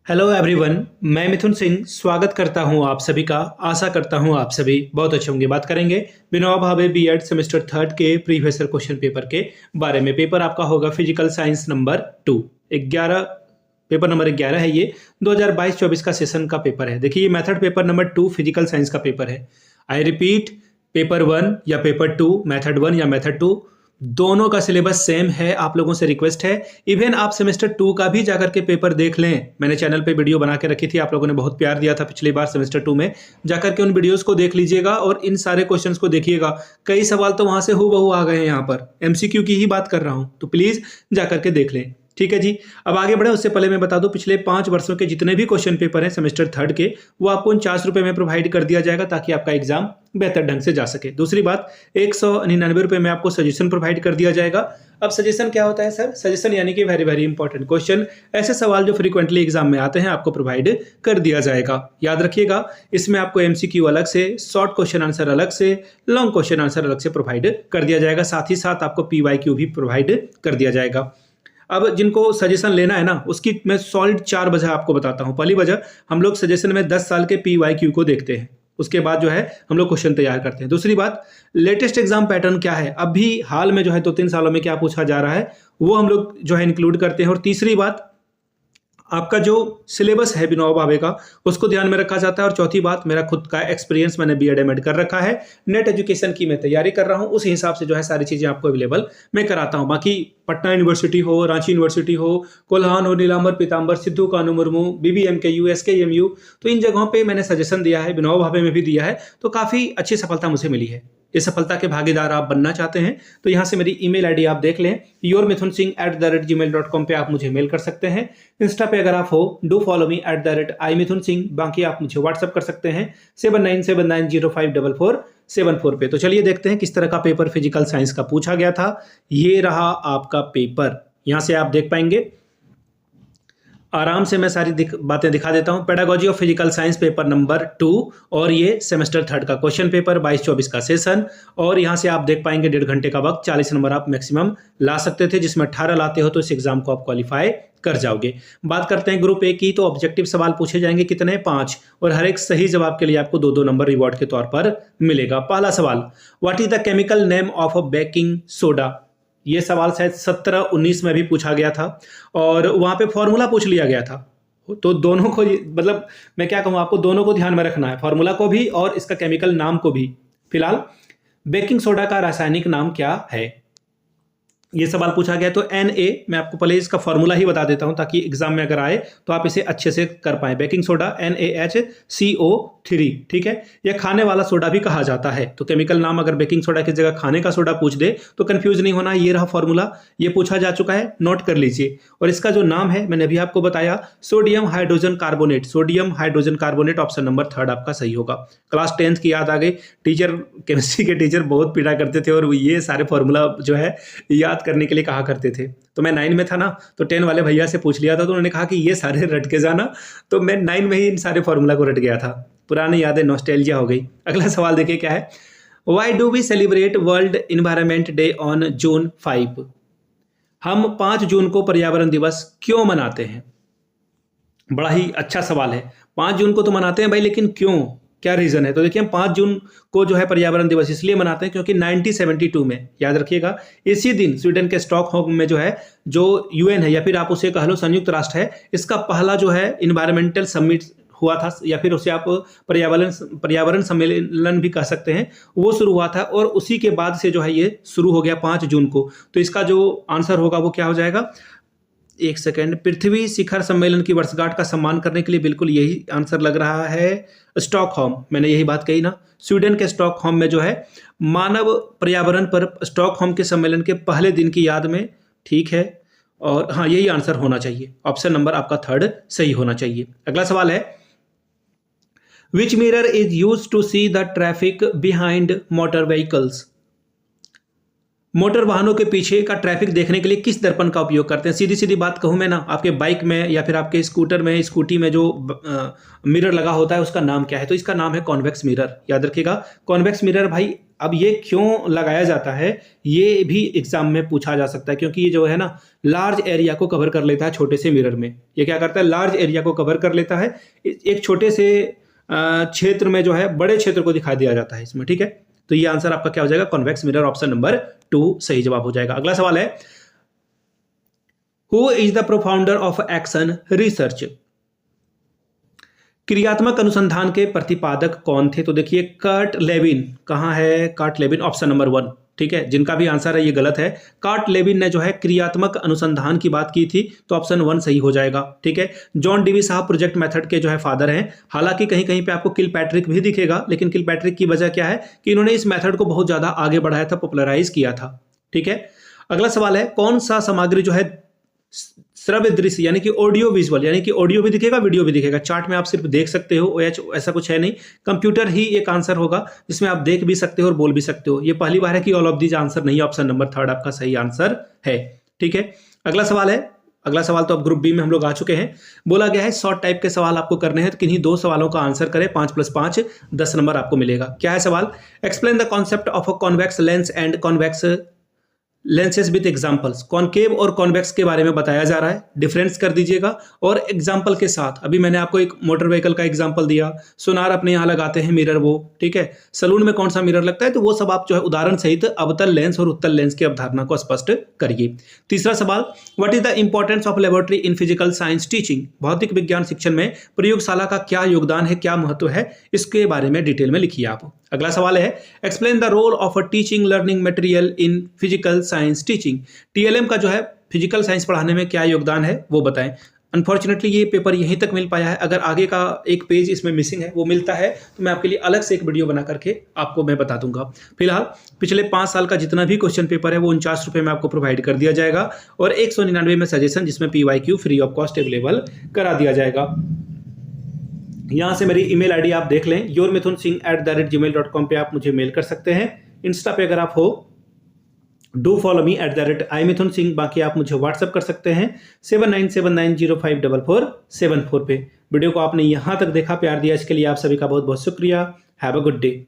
Hello everyone. मैं मिथुन सिंह स्वागत करता हूं आप सभी का। आशा करता हूं आप सभी बहुत अच्छे होंगे। बात करेंगे Vinoba Bhave BEd semester third के प्रीवियस ईयर क्वेश्चन पेपर के बारे में। पेपर आपका होगा physical science number 2 11। Paper number 11 है ये। 2022-24 का सेशन का पेपर है। देखिए ये method paper number 2 physical science का पेपर है। आई रिपीट, पेपर 1 या पेपर 2, मेथड 1 या मेथड 2, दोनों का सिलेबस सेम है। आप लोगों से रिक्वेस्ट है, इवन आप सेमेस्टर 2 का भी जाकर के पेपर देख लें। मैंने चैनल पे वीडियो बना के रखी थी, आप लोगों ने बहुत प्यार दिया था पिछली बार सेमेस्टर 2 में। जाकर के उन वीडियोस को देख लीजिएगा और इन सारे क्वेश्चंस को देखिएगा। कई सवाल तो वहां से हूबहू आ गए हैं। यहाँ पर एमसीक्यू की ही बात कर रहा हूं, तो प्लीज जाकर के देख लें। ठीक है जी। अब आगे बढ़े उससे पहले मैं बता दूं, पिछले 5 वर्षों के जितने भी क्वेश्चन पेपर हैं सेमेस्टर थर्ड के, वो आपको 49 रुपए में प्रोवाइड कर दिया जाएगा ताकि आपका एग्जाम बेहतर ढंग से जा सके। दूसरी बात, 199 रुपए में आपको सजेशन प्रोवाइड कर दिया जाएगा। अब सजेशन क्या होता है सर? सजेशन यानी कि वेरी वेरी इंपॉर्टेंट क्वेश्चन, ऐसे सवाल जो फ्रीक्वेंटली एग्जाम में आते हैं आपको प्रोवाइड कर दिया जाएगा। याद रखिएगा, इसमें आपको एमसीक्यू अलग से, शॉर्ट क्वेश्चन आंसर अलग से, लॉन्ग क्वेश्चन आंसर अलग से प्रोवाइड कर दिया जाएगा। साथ ही साथ आपको पीवाईक्यू भी प्रोवाइड कर दिया जाएगा। अब जिनको सजेशन लेना है ना, उसकी मैं सॉलिड 4 वजह आपको बताता हूं। पहली वजह, हम लोग सजेशन में 10 साल के पीवाईक्यू को देखते हैं, उसके बाद जो है हम लोग क्वेश्चन तैयार करते हैं। दूसरी बात, लेटेस्ट एग्जाम पैटर्न क्या है, अभी हाल में जो है 2-3 सालों में क्या पूछा जा रहा है, वो हम लोग जो है इंक्लूड करते हैं। और तीसरी बात, आपका जो सिलेबस है विनोबा भावे का, उसको ध्यान में रखा जाता है। और चौथी बात, मेरा खुद का एक्सपीरियंस, मैंने बीएड एमएड कर रखा है, नेट एजुकेशन की मैं तैयारी कर रहा हूं, उस हिसाब से जो है सारी चीजें आपको अवेलेबल मैं कराता हूं। बाकी पटना यूनिवर्सिटी हो, रांची यूनिवर्सिटी हो, कोल्हान हो, नीलांबर पीताम्बर, सिद्धू कानू मुर्मू, बीबीएमकेयू, एसकेएमयू, तो इन जगहों पे मैंने सजेशन दिया है, विनोबा भावे में भी दिया है, तो काफी अच्छी सफलता मुझे मिली है। इस सफलता के भागीदार आप बनना चाहते हैं तो यहां से मेरी ईमेल आईडी आप देख लें, yourmithunsingh@gmail.com पे आप मुझे मेल कर सकते हैं। इंस्टा पे अगर आप हो, डू फॉलो मी @imithunsingh। बाकी आप मुझे व्हाट्सअप कर सकते हैं 7979054474 पे। तो चलिए देखते हैं किस तरह का पेपर फिजिकल साइंस का पूछा गया था। ये रहा आपका पेपर, यहां से आप देख पाएंगे। आराम से मैं सारी बातें दिखा देता हूं। Pedagogy of physical science paper number 2, और ये सेमेस्टर थर्ड का क्वेश्चन पेपर 22-24 का सेशन। और यहां से आप देख पाएंगे 1.5 घंटे का वक्त, 40 नंबर आप मैक्सिमम ला सकते थे, जिसमें 18 लाते हो तो इस एग्जाम को आप क्वालिफाई कर जाओगे। बात करते हैं ग्रुप ए की, तो ऑब्जेक्टिव सवाल पूछे जाएंगे कितने? 5, और हर एक सही जवाब के लिए आपको 2-2 नंबर रिवॉर्ड के तौर पर मिलेगा। पहला सवाल, what is the chemical name of a baking soda? ये सवाल शायद 17-19 में भी पूछा गया था और वहां पे फॉर्मूला पूछ लिया गया था। तो दोनों को, मतलब मैं क्या कहूं आपको, दोनों को ध्यान में रखना है, फॉर्मूला को भी और इसका केमिकल नाम को भी। फिलहाल बेकिंग सोडा का रासायनिक नाम क्या है, ये सवाल पूछा गया। तो Na, मैं आपको पहले इसका फॉर्मूला ही बता देता हूं ताकि एग्जाम में अगर आए तो आप इसे अच्छे से कर पाए। बेकिंग सोडा NaHCO3, ठीक है। यह खाने वाला सोडा भी कहा जाता है। तो केमिकल नाम अगर बेकिंग सोडा की जगह खाने का सोडा पूछ दे तो कंफ्यूज नहीं होना। ये रहा फॉर्मूला, ये पूछा जा चुका है, नोट कर लीजिए। और इसका जो नाम है मैंने अभी आपको बताया, sodium hydrogen carbonate. Sodium hydrogen carbonate, option number 3 आपका सही होगा। क्लास 10th की याद आ गई। टीचर, केमिस्ट्री के टीचर बहुत पीड़ा करते थे और ये सारे फॉर्मूला जो है याद करने के लिए कहा करते थे। तो मैं 9 में था ना, तो 10 वाले भैया से पूछ लिया था, तो उन्होंने कहा कि ये सारे रट के जाना। तो मैं 9 में ही इन सारे फॉर्मूला को रट गया था। पुरानी यादें, नॉस्टैल्जिया हो गई। अगला सवाल देखिए क्या है, why do we celebrate world environment day on June 5? हम 5 जून को पर्यावरण दिवस क्यों मनाते हैं? बड़ा ही अच्छा सवाल है। 5 जून को तो मनाते हैं भाई, लेकिन क्यों, क्या रीजन है? तो देखिए, हम 5 जून को जो है पर्यावरण दिवस इसलिए मनाते हैं क्योंकि 1972 में, याद रखिएगा, इसी दिन स्वीडन के स्टॉकहोम में जो है, जो यूएन है या फिर आप उसे कह लो संयुक्त राष्ट्र है, इसका पहला जो है इन्वायरमेंटल समिट हुआ था, या फिर उसे आप पर्यावरण सम्मेलन भी कह सकते हैं, वो शुरू हुआ था। और उसी के बाद से जो है ये शुरू हो गया 5 जून को। तो इसका जो आंसर होगा वो क्या हो जाएगा? एक सेकेंड, पृथ्वी शिखर सम्मेलन की वर्षगांठ का सम्मान करने के लिए, बिल्कुल यही आंसर लग रहा है, स्टॉकहोम। मैंने यही बात कही ना, स्वीडन के स्टॉकहोम में जो है मानव पर्यावरण पर स्टॉकहोम के सम्मेलन के पहले दिन की याद में, ठीक है। और हाँ, यही आंसर होना चाहिए, ऑप्शन नंबर आपका 3 सही होना चाहिए। अगला सवाल है, which mirror is use to see the traffic behind motor vehicles? Motor वाहनों के पीछे का ट्रैफिक देखने के लिए किस दर्पण का उपयोग करते हैं? सीधी सीधी बात कहूं मैं ना, आपके बाइक में या फिर आपके स्कूटर में, स्कूटी में जो मिरर लगा होता है उसका नाम क्या है? तो इसका नाम है कॉन्वेक्स मिरर। याद रखिएगा, कॉन्वेक्स मिरर भाई। अब ये क्यों लगाया जाता है ये भी एग्जाम में पूछा जा सकता है, क्योंकि ये जो है ना लार्ज एरिया को कवर कर लेता है छोटे से मिरर में। ये क्या करता है? लार्ज एरिया को कवर कर लेता है, एक छोटे से क्षेत्र में जो है बड़े क्षेत्र को दिखाई दिया जाता है इसमें। ठीक है, तो ये आंसर आपका क्या हो जाएगा? कॉन्वेक्स मिरर, ऑप्शन नंबर 2 सही जवाब हो जाएगा। अगला सवाल है, who is the propounder of action research? क्रियात्मक अनुसंधान के प्रतिपादक कौन थे? तो देखिए कर्ट लेविन। कहां है कर्ट लेविन? Option number 1। ठीक है, जिनका भी आंसर है ये गलत है। कर्ट लेविन ने जो है क्रियात्मक अनुसंधान की बात की थी, तो ऑप्शन 1 सही हो जाएगा। ठीक है, जॉन डीवी साहब प्रोजेक्ट मेथड के जो है फादर हैं। हालांकि कहीं कहीं पे आपको किलपैट्रिक भी दिखेगा, लेकिन किलपैट्रिक की वजह क्या है कि इन्होंने इस मेथड को बहुत ज्यादा आगे बढ़ाया था, पॉपुलराइज किया था। ठीक है, अगला सवाल है, कौन सा सामग्री जो है श्रव्य दृश्य यानी कि ऑडियो विजुअल, यानी कि ऑडियो भी दिखेगा वीडियो भी दिखेगा, चार्ट में आप सिर्फ देख सकते हो, ऐसा कुछ है नहीं। कंप्यूटर ही एक आंसर होगा जिसमें आप देख भी सकते हो और बोल भी सकते हो। ये पहली बार है कि ऑल ऑफ दीज आंसर नहीं, ऑप्शन नंबर 3 आपका सही आंसर है। ठीक है, अगला सवाल है, अगला सवाल तो अब ग्रुप बी में हम लोग आ चुके हैं। बोला गया है शॉर्ट टाइप के सवाल आपको करने हैं, तो किन्हीं 2 सवालों का आंसर करें, 5 + 5 10 नंबर आपको मिलेगा। क्या है सवाल? Explain the concept of a convex lens and convex lenses with examples. Concave और कॉन्वेक्स के बारे में बताया जा रहा है, डिफरेंस कर दीजिएगा और एग्जांपल के साथ। अभी मैंने आपको एक मोटर व्हीकल का एग्जांपल दिया, सोनार अपने यहाँ लगाते हैं मिरर वो, ठीक है, सलून में कौन सा मिरर लगता है, तो वो सब आप जो है उदाहरण सहित अवतल लेंस और उत्तल लेंस की अवधारणा को स्पष्ट करिए। तीसरा सवाल, what is the importance of laboratory in physical science teaching? भौतिक विज्ञान शिक्षण में प्रयोगशाला का क्या योगदान है, क्या महत्व है, इसके बारे में डिटेल में लिखिए आप। अगला सवाल है, explain the role of a teaching learning material in physical science teaching. TLM का जो है फिजिकल साइंस पढ़ाने में क्या योगदान है वो बताएं। अनफॉर्चुनेटली ये पेपर यहीं तक मिल पाया है, अगर आगे का एक पेज इसमें मिसिंग है, वो मिलता है तो मैं आपके लिए अलग से एक वीडियो बना करके आपको मैं बता दूंगा। फिलहाल पिछले 5 साल का जितना भी क्वेश्चन पेपर है वो 49 रुपये में आपको प्रोवाइड कर दिया जाएगा और 199 में सजेशन, जिसमें PYQ free of cost available करा दिया जाएगा। यहाँ से मेरी ईमेल आईडी आप देख लें, yourmithun.singh@gmail.com पे आप मुझे मेल कर सकते हैं। इंस्टा पे अगर आप हो डू फॉलो मी @imithunsingh। बाकी आप मुझे व्हाट्सअप कर सकते हैं 7979054474 पे। वीडियो को आपने यहाँ तक देखा, प्यार दिया, इसके लिए आप सभी का बहुत बहुत शुक्रिया। Have a good day.